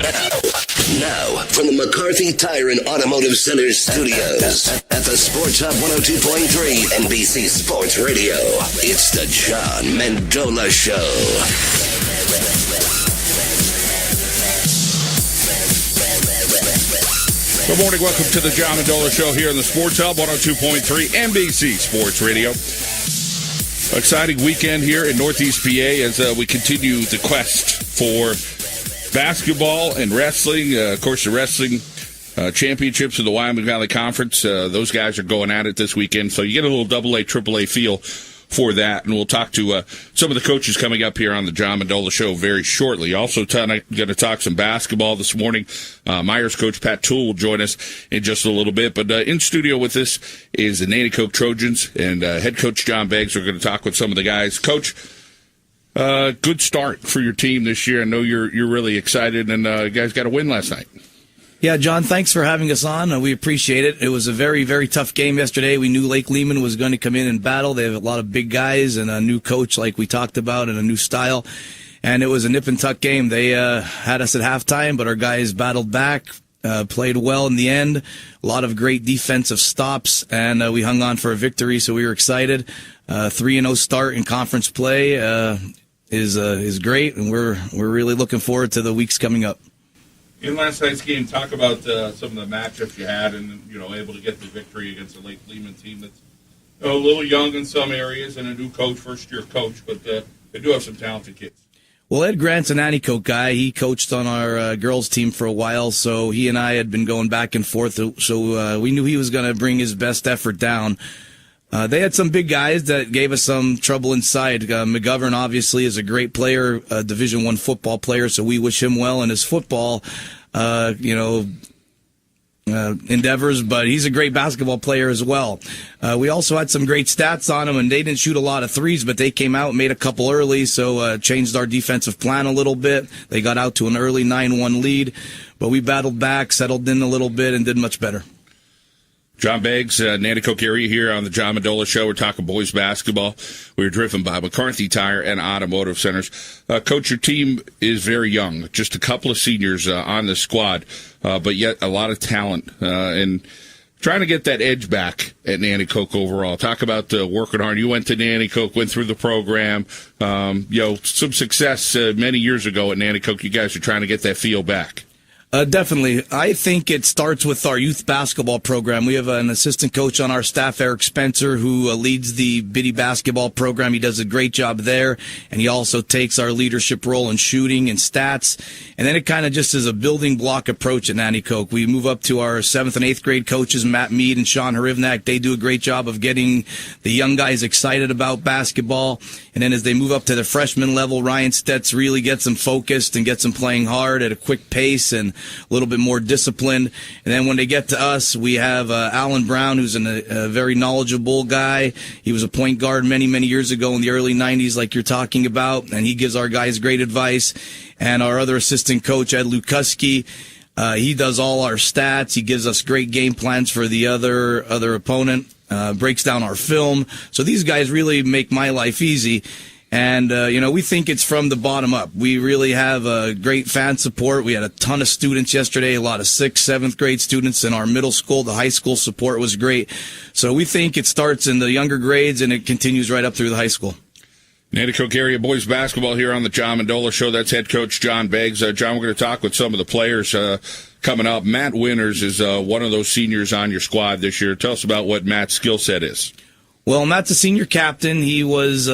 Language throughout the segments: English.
Now, from the McCarthy Tire and Automotive Center studios at the Sports Hub 102.3 NBC Sports Radio, it's the John Mendola Show. Good morning. Welcome to the John Mendola Show here in the Sports Hub 102.3 NBC Sports Radio. Exciting weekend here in Northeast PA as we continue the quest for basketball and wrestling. Of course, the wrestling championships of the Wyoming Valley Conference. Those guys are going at it this weekend, so you get a little AA, AAA feel for that. And we'll talk to some of the coaches coming up here on the John Mendola Show very shortly. Also, going to talk some basketball this morning. Myers coach Pat Toole will join us in just a little bit. But in studio with us is the Nanticoke Trojans and head coach John Beggs. We're going to talk with some of the guys. Coach, good start for your team this year. I know you're really excited, and you guys got a win last night. Yeah, John, thanks for having us on. We appreciate it. It was a very, very tough game yesterday. We knew Lake Lehman was going to come in and battle. They have a lot of big guys and a new coach like we talked about and a new style. And it was a nip and tuck game. They had us at halftime, but our guys battled back, played well in the end. A lot of great defensive stops, and we hung on for a victory, so we were excited. 3-0 start in conference play is great, and we're really looking forward to the weeks coming up. In last night's game, talk about some of the matchups you had and, able to get the victory against the Lake Lehman team that's a little young in some areas and a new coach, first-year coach, but they do have some talented kids. Well, Ed Grant's a Nanticoke guy. He coached on our girls team for a while, so he and I had been going back and forth, so we knew he was going to bring his best effort down. They had some big guys that gave us some trouble inside. McGovern, obviously, is a great player, a Division I football player, so we wish him well in his football, endeavors, but he's a great basketball player as well. We also had some great stats on him, and they didn't shoot a lot of threes, but they came out and made a couple early, so changed our defensive plan a little bit. They got out to an early 9-1 lead, but we battled back, settled in a little bit, and did much better. John Beggs, Nanticoke area here on the John Mendola Show. We're talking boys basketball. We're driven by McCarthy Tire and Automotive Centers. Coach, your team is very young, just a couple of seniors on the squad, but yet a lot of talent and trying to get that edge back at Nanticoke overall. Talk about working hard. You went to Nanticoke, went through the program, some success many years ago at Nanticoke. You guys are trying to get that feel back. Definitely. I think it starts with our youth basketball program. We have an assistant coach on our staff, Eric Spencer, who leads the Biddy basketball program. He does a great job there, and he also takes our leadership role in shooting and stats. And then it kind of just is a building block approach at Nanticoke. We move up to our 7th and 8th grade coaches, Matt Mead and Sean Harivnak. They do a great job of getting the young guys excited about basketball. And then as they move up to the freshman level, Ryan Stetz really gets them focused and gets them playing hard at a quick pace and a little bit more disciplined. And then when they get to us, we have Alan Brown, who's a very knowledgeable guy. He was a point guard many, many years ago in the early 90s, like you're talking about, and he gives our guys great advice. And our other assistant coach, Ed Lukuski, he does all our stats. He gives us great game plans for the other opponent, breaks down our film. So these guys really make my life easy. And, we think it's from the bottom up. We really have great fan support. We had a ton of students yesterday, a lot of 6th, 7th grade students in our middle school. The high school support was great. So we think it starts in the younger grades and it continues right up through the high school. Nanticoke area boys basketball here on the John Mendola Show. That's head coach John Beggs. John, we're going to talk with some of the players coming up. Matt Winters is one of those seniors on your squad this year. Tell us about what Matt's skill set is. Well, Matt's a senior captain. He was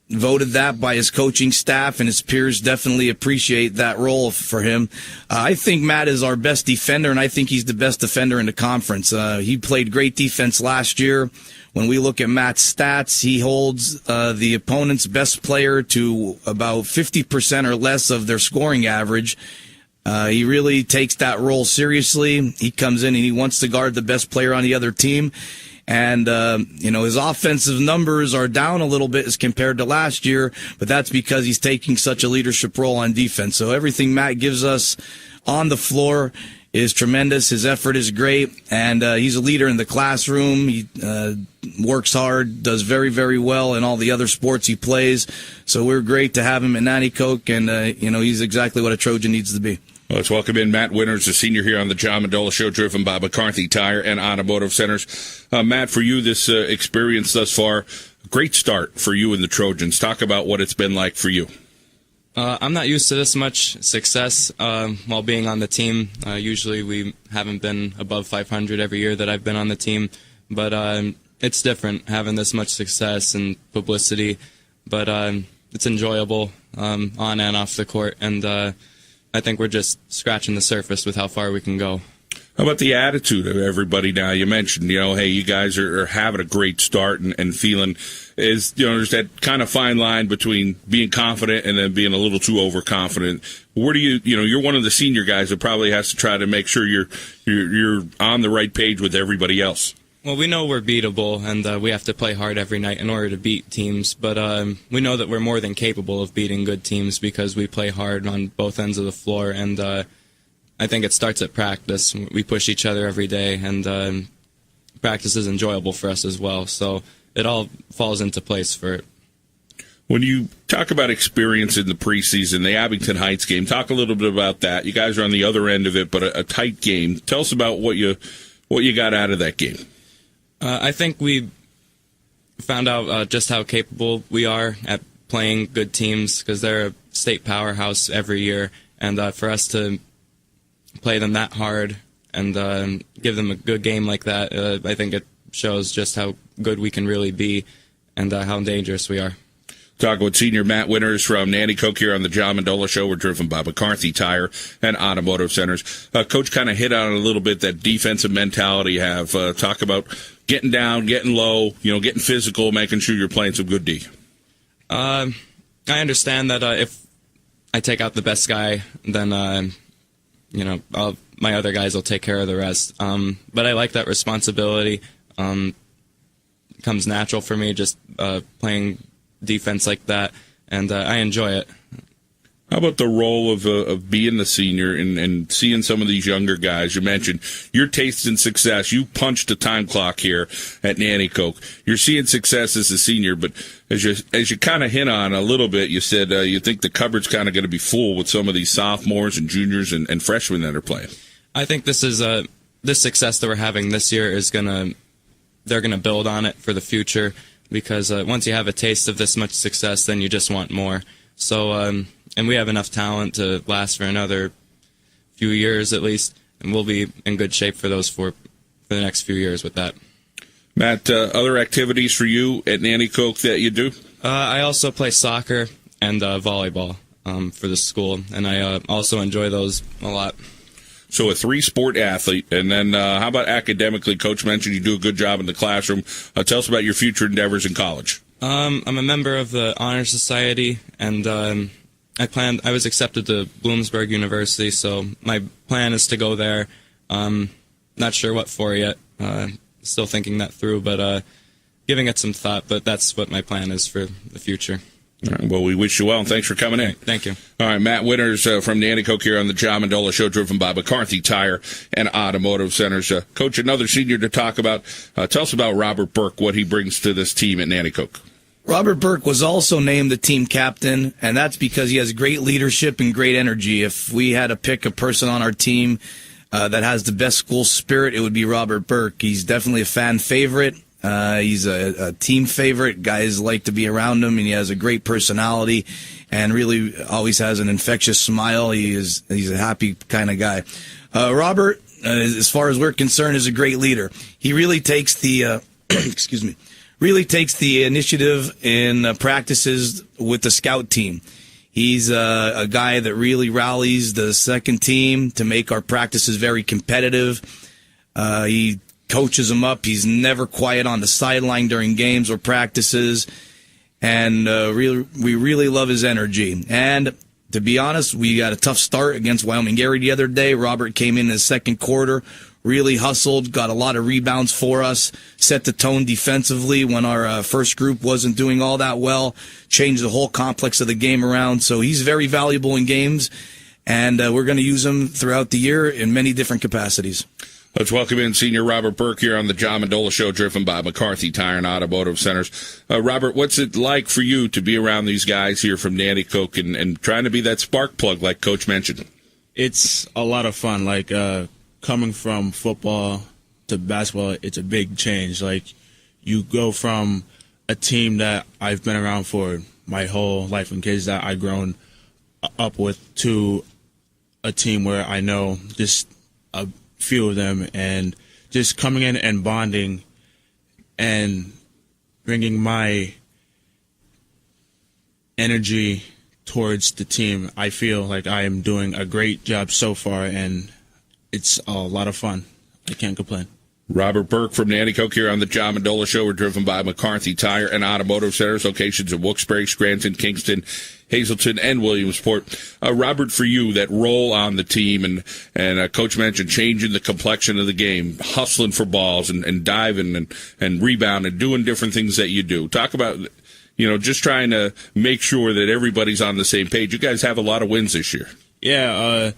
voted that by his coaching staff, and his peers definitely appreciate that role for him. I think Matt is our best defender, and I think he's the best defender in the conference. He played great defense last year. When we look at Matt's stats, he holds the opponent's best player to about 50% or less of their scoring average. He really takes that role seriously. He comes in and he wants to guard the best player on the other team. And, his offensive numbers are down a little bit as compared to last year, but that's because he's taking such a leadership role on defense. So everything Matt gives us on the floor is tremendous. His effort is great, and he's a leader in the classroom. He works hard, does very, very well in all the other sports he plays. So we're great to have him at Nanticoke, and, he's exactly what a Trojan needs to be. Let's welcome in Matt Winters, a senior here on the John Mendola Show, driven by McCarthy Tire and Automotive Centers. Matt, for you, this experience thus far, great start for you and the Trojans. Talk about what it's been like for you. I'm not used to this much success while being on the team. Usually we haven't been above 500 every year that I've been on the team, but it's different having this much success and publicity, but it's enjoyable on and off the court, and I think we're just scratching the surface with how far we can go. How about the attitude of everybody now? You mentioned, hey, you guys are having a great start and feeling there's that kind of fine line between being confident and then being a little too overconfident. Where do you're one of the senior guys that probably has to try to make sure you're on the right page with everybody else. Well, we know we're beatable, and we have to play hard every night in order to beat teams, but we know that we're more than capable of beating good teams because we play hard on both ends of the floor, and I think it starts at practice. We push each other every day, and practice is enjoyable for us as well, so it all falls into place for it. When you talk about experience in the preseason, the Abington Heights game, talk a little bit about that. You guys are on the other end of it, but a tight game. Tell us about what you got out of that game. I think we found out just how capable we are at playing good teams because they're a state powerhouse every year, and for us to play them that hard and give them a good game like that, I think it shows just how good we can really be and how dangerous we are. Talking with senior Matt Winters from Nanticoke here on the John Mendola Show. We're driven by McCarthy Tire and Automotive Centers. Coach kind of hit on it a little bit, that defensive mentality you have. Talk about getting down, getting low, getting physical, making sure you're playing some good D. I understand that if I take out the best guy, then, my other guys will take care of the rest. But I like that responsibility. It comes natural for me just playing defense like that, and I enjoy it. How about the role of being the senior and seeing some of these younger guys? You mentioned your taste in success. You punched a time clock here at Nanticoke. You're seeing success as a senior, but as you kind of hint on a little bit, you said you think the cupboard's kind of going to be full with some of these sophomores and juniors and freshmen that are playing. I think this success that we're having this year they're going to build on it for the future. Because once you have a taste of this much success, then you just want more. So, and we have enough talent to last for another few years at least, and we'll be in good shape for those for the next few years with that. Matt, other activities for you at Nanticoke that you do? I also play soccer and volleyball for the school, and I also enjoy those a lot. So a 3-sport athlete, and then how about academically? Coach mentioned you do a good job in the classroom. Tell us about your future endeavors in college. I'm a member of the Honor Society, and I was accepted to Bloomsburg University, so my plan is to go there. Not sure what for yet. Still thinking that through, but giving it some thought, but that's what my plan is for the future. All right, well, we wish you well, and thanks for coming in. Thank you. All right, Matt Winters from Nanticoke here on the John Mendola Show, driven by McCarthy Tire and Automotive Centers. Coach, another senior to talk about. Tell us about Robert Burke, what he brings to this team at Nanticoke. Robert Burke was also named the team captain, and that's because he has great leadership and great energy. If we had to pick a person on our team that has the best school spirit, it would be Robert Burke. He's definitely a fan favorite. He's a team favorite. Guys like to be around him, and he has a great personality and really always has an infectious smile. He's a happy kind of guy. Robert, as far as we're concerned, is a great leader. He really takes the really takes the initiative in practices with the scout team. He's a guy that really rallies the second team to make our practices very competitive. He coaches them up. He's never quiet on the sideline during games or practices. And we really love his energy. And to be honest, we got a tough start against Wyoming Gary the other day. Robert came in the second quarter, really hustled, got a lot of rebounds for us, set the tone defensively when our first group wasn't doing all that well, changed the whole complex of the game around. So he's very valuable in games, and we're going to use him throughout the year in many different capacities. Let's welcome in senior Robert Burke here on the John Mendola Show, driven by McCarthy Tire and Automotive Centers. Robert, what's it like for you to be around these guys here from Nanticoke and trying to be that spark plug like Coach mentioned? It's a lot of fun. Like, coming from football to basketball, it's a big change. Like, you go from a team that I've been around for my whole life and kids that I've grown up with to a team where I know just a few of them, and just coming in and bonding and bringing my energy towards the team. I feel like I am doing a great job so far, and it's a lot of fun. I can't complain. Robert Burke from Nanticoke here on the John Mendola Show. We're driven by McCarthy Tire and Automotive Centers, locations in Wilkes-Barre, Scranton, Kingston, Hazleton, and Williamsport. Robert, for you, that role on the team, and Coach mentioned changing the complexion of the game, hustling for balls and diving and rebounding, doing different things that you do. Talk about, just trying to make sure that everybody's on the same page. You guys have a lot of wins this year. Yeah,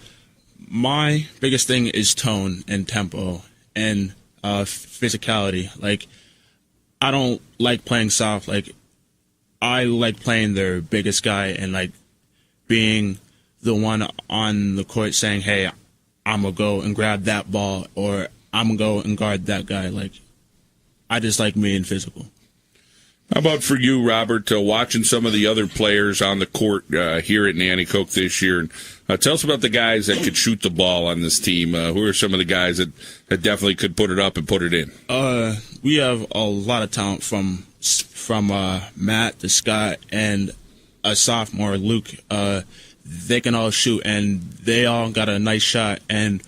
my biggest thing is tone and tempo and physicality. Like, I don't like playing soft. Like, I like playing their biggest guy and, like, being the one on the court saying, hey, I'm going to go and grab that ball, or I'm going to go and guard that guy. Like, I just like being physical. How about for you, Robert, watching some of the other players on the court here at Nanticoke this year? And tell us about the guys that could shoot the ball on this team. Who are some of the guys that definitely could put it up and put it in? We have a lot of talent from Matt to Scott and a sophomore, Luke. They can all shoot, and they all got a nice shot. And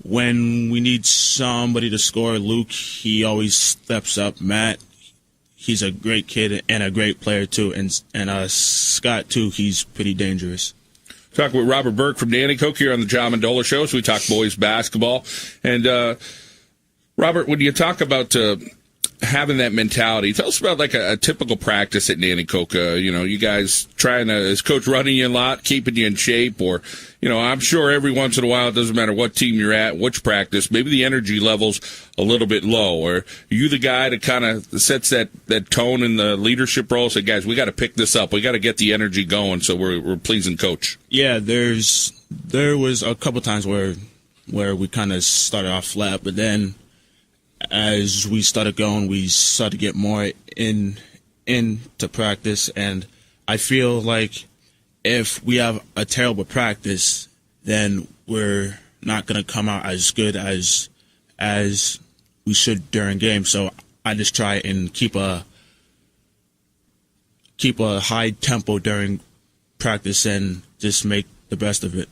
when we need somebody to score, Luke, he always steps up. Matt, he's a great kid and a great player, too. And Scott, too, he's pretty dangerous. Talking with Robert Burke from Nanticoke here on the John Mendola Show. So we talk boys basketball. And, Robert, when you talk about having that mentality, tell us about like a typical practice at Nanticoke. You guys trying to, is Coach running you a lot, keeping you in shape? Or, I'm sure every once in a while, it doesn't matter what team you're at, which practice, maybe the energy level's a little bit low. Or are you the guy that kind of sets that tone in the leadership role? Say, guys, we got to pick this up. We got to get the energy going so we're pleasing Coach. Yeah, there was a couple times where we kind of started off flat, but then as we started going, we started to get more into practice, and I feel like if we have a terrible practice, then we're not going to come out as good as we should during games. So I just try and keep a high tempo during practice and just make the best of it.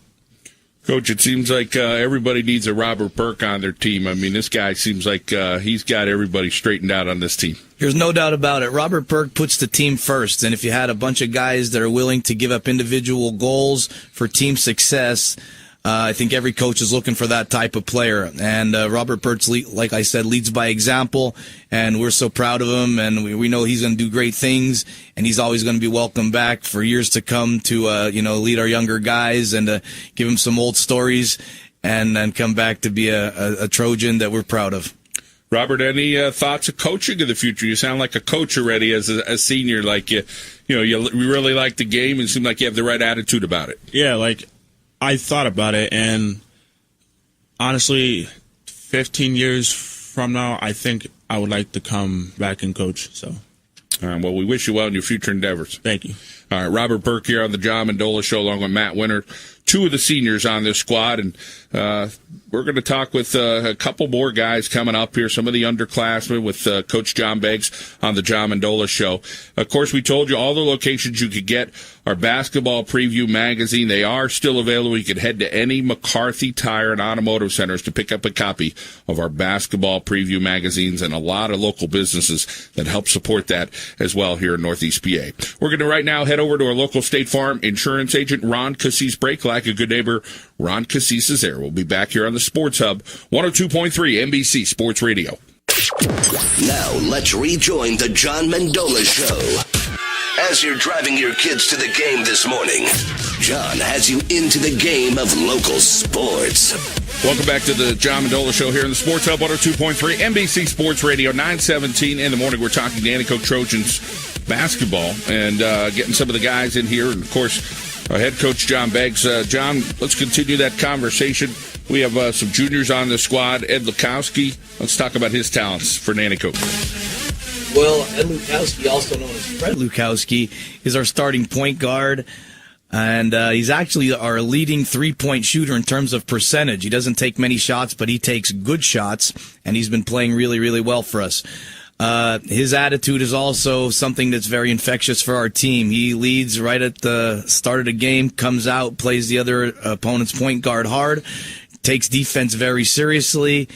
Coach, it seems like everybody needs a Robert Burke on their team. I mean, this guy seems like he's got everybody straightened out on this team. There's no doubt about it. Robert Burke puts the team first, and if you had a bunch of guys that are willing to give up individual goals for team success, I think every coach is looking for that type of player. And Robert Burke, like I said, leads by example, and we're so proud of him, and we know he's going to do great things, and he's always going to be welcome back for years to come to lead our younger guys and give them some old stories and then come back to be a Trojan that we're proud of. Robert, any thoughts of coaching in the future? You sound like a coach already as a senior. Like you really like the game and seem like you have the right attitude about it. Yeah, like I thought about it, and honestly, 15 years from now, I think I would like to come back and coach. So, all right, well, we wish you well in your future endeavors. Thank you. All right, Robert Burke here on the John Mendola Show, along with Matt Winter, two of the seniors on this squad, and we're going to talk with a couple more guys coming up here, some of the underclassmen with Coach John Beggs on the John Mendola Show. Of course, we told you all the locations you could get our basketball preview magazine. They are still available. You can head to any McCarthy Tire and Automotive Centers to pick up a copy of our basketball preview magazines, and a lot of local businesses that help support that as well here in Northeast PA. We're going to right now head over to our local State Farm insurance agent, Ron Cassis Brake. Like a good neighbor, Ron Cassis is there. We'll be back here on the Sports Hub, 102.3 NBC Sports Radio. Now let's rejoin the John Mendola Show. As you're driving your kids to the game this morning, John has you into the game of local sports. Welcome back to the John Mendola Show here in the Sports Hub, 102.3 NBC Sports Radio, 9:17 in the morning. We're talking Nanticoke Trojans basketball and getting some of the guys in here. And, of course, Our head coach, John Beggs. John, let's continue that conversation. We have some juniors on the squad. Ed Lukowski. Let's talk about his talents for Nanticoke. Well, Ed Lukowski, also known as Fred Lukowski, is our starting point guard. And he's actually our leading three-point shooter in terms of percentage. He doesn't take many shots, but he takes good shots, and he's been playing really, really well for us. His attitude is also something that's very infectious for our team. He leads right at the start of the game, comes out, plays the other opponent's point guard hard, takes defense very seriously.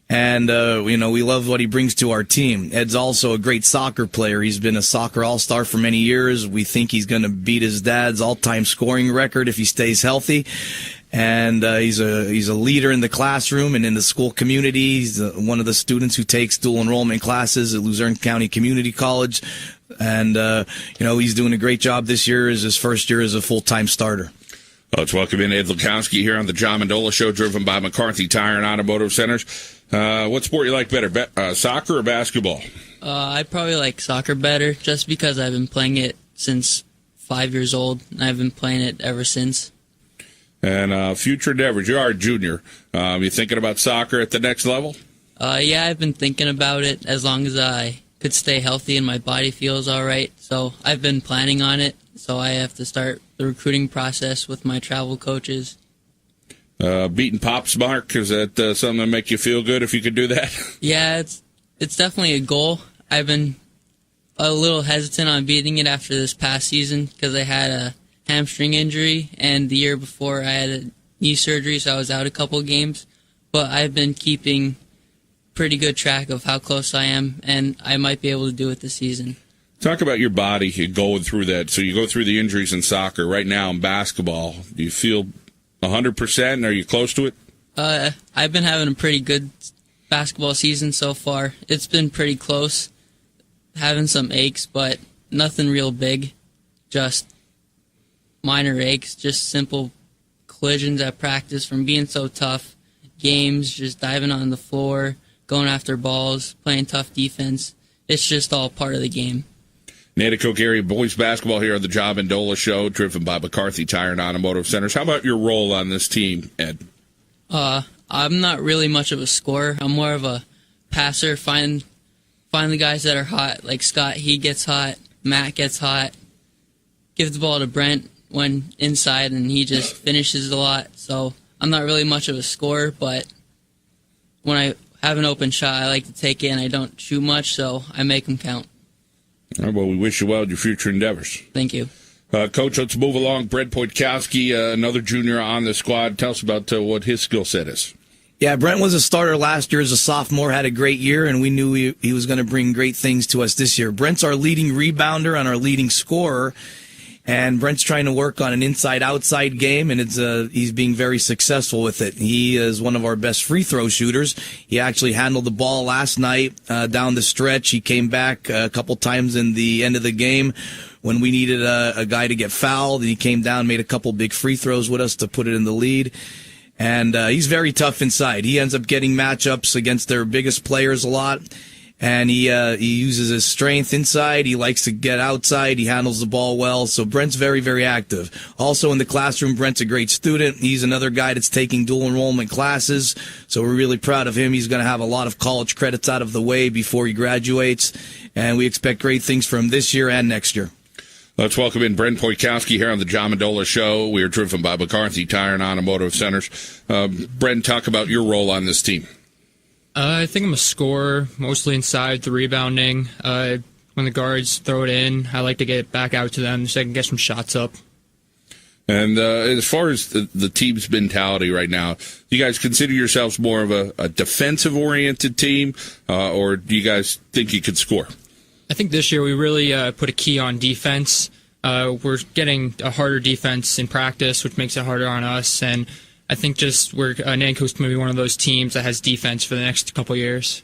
And, we love what he brings to our team. Ed's also a great soccer player. He's been a soccer all-star for many years. We think he's going to beat his dad's all-time scoring record if he stays healthy. And he's a leader in the classroom and in the school community. He's one of the students who takes dual enrollment classes at Luzerne County Community College. And, he's doing a great job this year as his first year as a full-time starter. Let's welcome in Ed Lukowski here on the John Mendola Show, driven by McCarthy Tire and Automotive Centers. What sport you like better, soccer or basketball? I probably like soccer better, just because I've been playing it since 5 years old, and I've been playing it ever since. And future endeavors, you are a junior. You thinking about soccer at the next level? Yeah, I've been thinking about it as long as I could stay healthy and my body feels all right. So I've been planning on it, so I have to start the recruiting process with my travel coaches. Beating Pop's mark, is that something that make you feel good if you could do that? Yeah, it's definitely a goal. I've been a little hesitant on beating it after this past season because I had a hamstring injury, and the year before I had a knee surgery, so I was out a couple of games. But I've been keeping pretty good track of how close I am, and I might be able to do it this season. Talk about your body going through that. So you go through the injuries in soccer. Right now in basketball, do you feel 100%? Are you close to it? I've been having a pretty good basketball season so far. It's been pretty close, having some aches, but nothing real big. Just minor aches, just simple collisions at practice from being so tough. Games, just diving on the floor, going after balls, playing tough defense. It's just all part of the game. Nanticoke area boys basketball here on the John Mendola Show, driven by McCarthy Tire and Automotive Centers. How about your role on this team, Ed? I'm not really much of a scorer. I'm more of a passer. Find the guys that are hot, like Scott. He gets hot. Matt gets hot. Give the ball to Brent when inside, and he just finishes a lot. So I'm not really much of a scorer, but when I have an open shot, I like to take it, and I don't shoot much, so I make them count. All right, well, we wish you well in your future endeavors. Thank you. Coach, let's move along. Brent Poitkowski, another junior on the squad. Tell us about what his skill set is. Yeah, Brent was a starter last year as a sophomore, had a great year, and we knew he was going to bring great things to us this year. Brent's our leading rebounder and our leading scorer, and Brent's trying to work on an inside-outside game, and he's being very successful with it. He is one of our best free throw shooters. He actually handled the ball last night down the stretch. He came back a couple times in the end of the game when we needed a guy to get fouled, and he came down, made a couple big free throws with us to put it in the lead. And he's very tough inside. He ends up getting matchups against their biggest players a lot. And he uses his strength inside. He likes to get outside. He handles the ball well. So Brent's very, very active. Also in the classroom, Brent's a great student. He's another guy that's taking dual enrollment classes. So we're really proud of him. He's going to have a lot of college credits out of the way before he graduates. And we expect great things from him this year and next year. Let's welcome in Brent Poitkowski here on the John Mendola Show. We are driven by McCarthy Tire and Automotive Centers. Brent, talk about your role on this team. I think I'm a scorer, mostly inside the rebounding. When the guards throw it in, I like to get it back out to them so I can get some shots up. And as far as the team's mentality right now, do you guys consider yourselves more of a defensive-oriented team, or do you guys think you could score? I think this year we really put a key on defense. We're getting a harder defense in practice, which makes it harder on us, and I think Nanticoke's going to be one of those teams that has defense for the next couple years.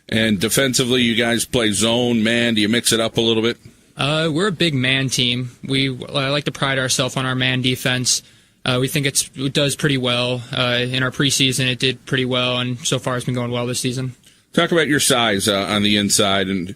And defensively, you guys play zone, man. Do you mix it up a little bit? We're a big man team. We like to pride ourselves on our man defense. We think it does pretty well. In our preseason, it did pretty well, and so far it's been going well this season. Talk about your size on the inside, and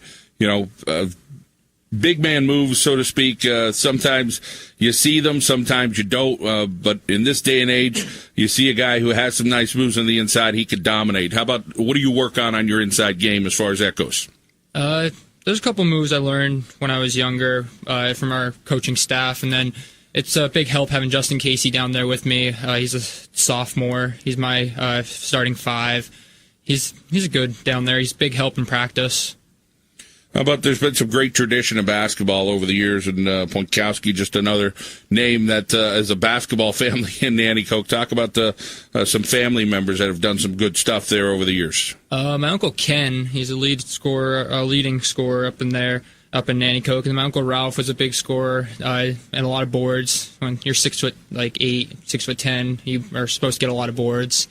big man moves, so to speak. Sometimes you see them, sometimes you don't. But in this day and age, you see a guy who has some nice moves on the inside. He could dominate. How about, what do you work on your inside game as far as that goes? There's a couple moves I learned when I was younger from our coaching staff, and then it's a big help having Justin Casey down there with me. He's a sophomore. He's my starting five. He's a good down there. He's a big help in practice. How about, there's been some great tradition of basketball over the years, and Poinkowski, just another name that is a basketball family in Nanticoke. Talk about some family members that have done some good stuff there over the years. My Uncle Ken, he's a leading scorer up in Nanticoke. And my Uncle Ralph was a big scorer and a lot of boards. When you're 6'8", 6'10", you are supposed to get a lot of boards.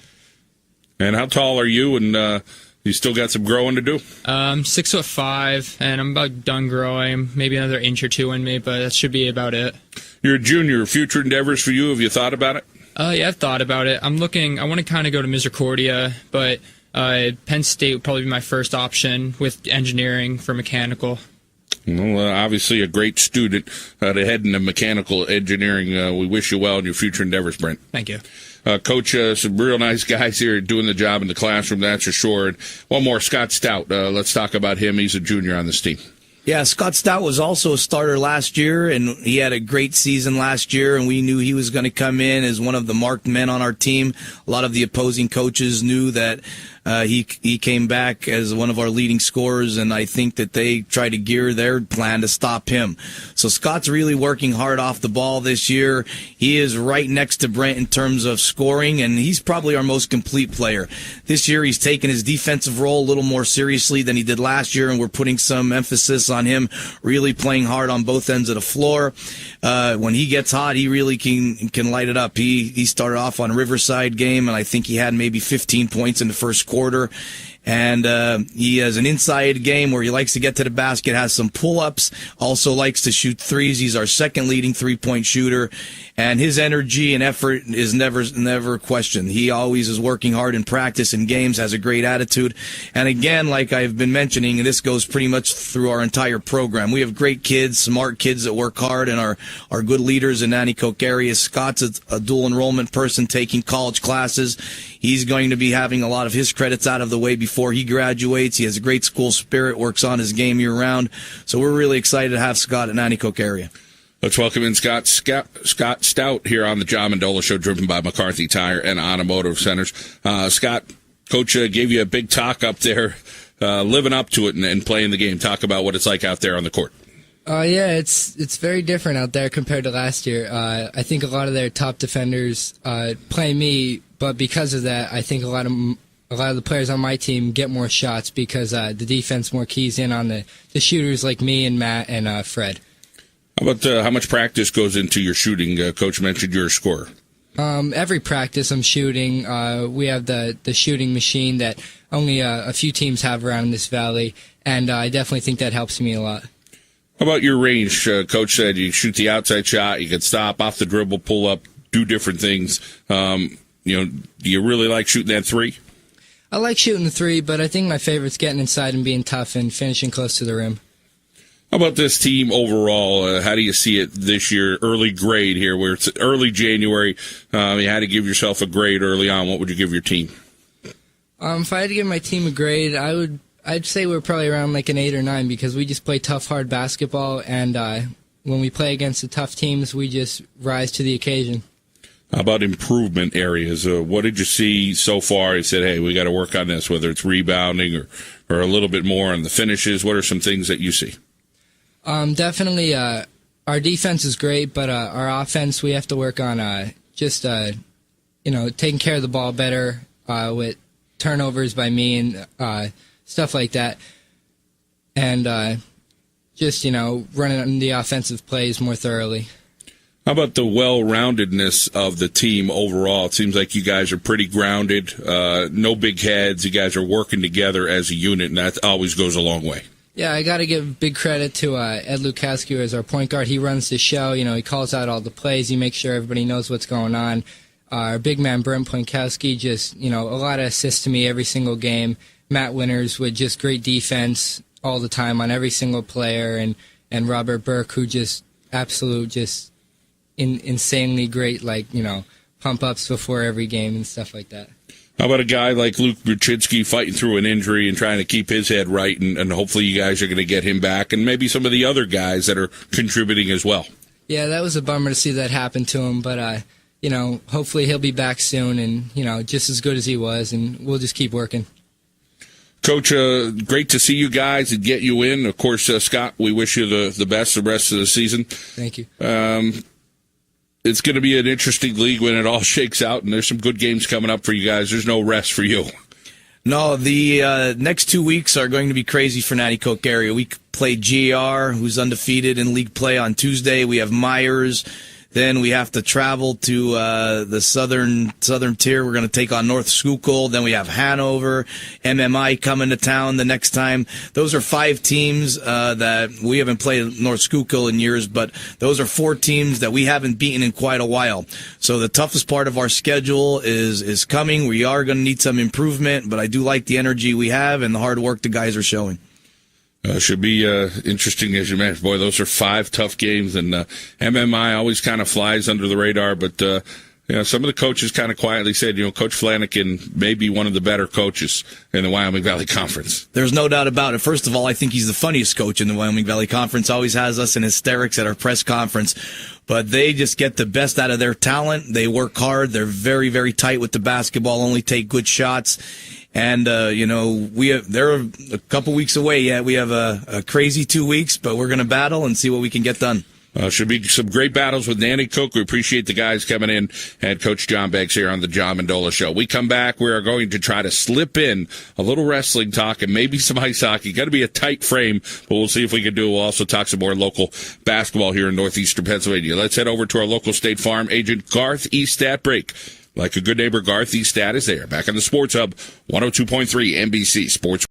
And how tall are you? And you still got some growing to do? I'm 6'5", and I'm about done growing. Maybe another inch or two in me, but that should be about it. You're a junior. Future endeavors for you? Have you thought about it? Yeah, I've thought about it. I want to kind of go to Misericordia, but Penn State would probably be my first option with engineering for mechanical. Well, obviously a great student to head into mechanical engineering. We wish you well in your future endeavors, Brent. Thank you. Coach, some real nice guys here doing the job in the classroom, that's for sure. And one more, Scott Stout. Let's talk about him. He's a junior on this team. Yeah, Scott Stout was also a starter last year, and he had a great season last year, and we knew he was going to come in as one of the marked men on our team. A lot of the opposing coaches knew that he came back as one of our leading scorers, and I think that they tried to gear their plan to stop him. So Scott's really working hard off the ball this year. He is right next to Brent in terms of scoring, and he's probably our most complete player. This year he's taken his defensive role a little more seriously than he did last year, and we're putting some emphasis on him really playing hard on both ends of the floor. When he gets hot, he really can light it up. He started off on a Riverside game, and I think he had maybe 15 points in the first quarter. And he has an inside game where he likes to get to the basket, has some pull-ups, also likes to shoot threes. He's our second leading three-point shooter, and his energy and effort is never questioned. He always is working hard in practice and games, has a great attitude. And again, like I've been mentioning, and this goes pretty much through our entire program, we have great kids, smart kids that work hard and are good leaders in Nanticoke area. Scott's a dual enrollment person taking college classes. He's going to be having a lot of his credits out of the way before he graduates. He has a great school spirit, works on his game year-round. So we're really excited to have Scott at Nanticoke area. Let's welcome in Scott Stout here on the John Mendola Show, driven by McCarthy Tire and Automotive Centers. Scott, Coach gave you a big talk up there, living up to it and playing the game. Talk about what it's like out there on the court. Yeah, it's very different out there compared to last year. I think a lot of their top defenders play me, but because of that, I think a lot of the players on my team get more shots because the defense more keys in on the shooters like me and Matt and Fred. How about how much practice goes into your shooting? Coach mentioned you're a scorer. Every practice I'm shooting. We have the shooting machine that only a few teams have around this valley, and I definitely think that helps me a lot. How about your range? Coach said you shoot the outside shot, you can stop, off the dribble, pull up, do different things. Do you really like shooting that three? I like shooting the three, but I think my favorite's getting inside and being tough and finishing close to the rim. How about this team overall? How do you see it this year? Early grade here, where it's early January. You had to give yourself a grade early on. What would you give your team? If I had to give my team a grade, I'd say we're probably around like an 8 or 9 because we just play tough, hard basketball, and when we play against the tough teams, we just rise to the occasion. How about improvement areas? What did you see so far? You said, hey, we got to work on this, whether it's rebounding or a little bit more on the finishes. What are some things that you see? Definitely, our defense is great, but our offense, we have to work on just taking care of the ball better with turnovers by me and stuff like that, and just running the offensive plays more thoroughly. How about the well-roundedness of the team overall? It seems like you guys are pretty grounded, no big heads. You guys are working together as a unit, and that always goes a long way. Yeah, I got to give big credit to Ed Lukascu as our point guard. He runs the show. He calls out all the plays. He makes sure everybody knows what's going on. Our big man, Brent Poinkowski, just, a lot of assists to me every single game. Matt Winters with just great defense all the time on every single player. And and Robert Burke, who just insanely great, pump ups before every game and stuff like that. How about a guy like Luke Brzezinski fighting through an injury and trying to keep his head right, and hopefully you guys are going to get him back, and maybe some of the other guys that are contributing as well. Yeah, that was a bummer to see that happen to him, but hopefully he'll be back soon and just as good as he was, and we'll just keep working. Coach, great to see you guys and get you in. Of course, Scott, we wish you the best the rest of the season. Thank you. It's going to be an interesting league when it all shakes out, and there's some good games coming up for you guys. There's no rest for you. No, the next 2 weeks are going to be crazy for Nanticoke area. We play GR, who's undefeated in league play, on Tuesday. We have Myers. Then we have to travel to the southern tier. We're going to take on North Schuylkill. Then we have Hanover, MMI coming to town the next time. Those are 5 teams that we haven't played North Schuylkill in years, but those are 4 teams that we haven't beaten in quite a while. So the toughest part of our schedule is coming. We are going to need some improvement, but I do like the energy we have and the hard work the guys are showing. Should be interesting as you mentioned. Boy, those are 5 tough games, and MMI always kind of flies under the radar. But some of the coaches kind of quietly said, Coach Flanagan may be one of the better coaches in the Wyoming Valley Conference. There's no doubt about it. First of all, I think he's the funniest coach in the Wyoming Valley Conference. Always has us in hysterics at our press conference. But they just get the best out of their talent. They work hard. They're very, very tight with the basketball, only take good shots. And, they're a couple weeks away yet. We have a crazy 2 weeks, but we're going to battle and see what we can get done. Should be some great battles with Nanticoke. We appreciate the guys coming in, and Coach John Beggs here on the John Mendola Show. We come back, we are going to try to slip in a little wrestling talk and maybe some ice hockey. Got to be a tight frame, but we'll see if we can do it. We'll also talk some more local basketball here in northeastern Pennsylvania. Let's head over to our local State Farm agent, Garth Estat. Break. Like a good neighbor, Garth Estat is there. Back on the Sports Hub, 102.3 NBC Sports.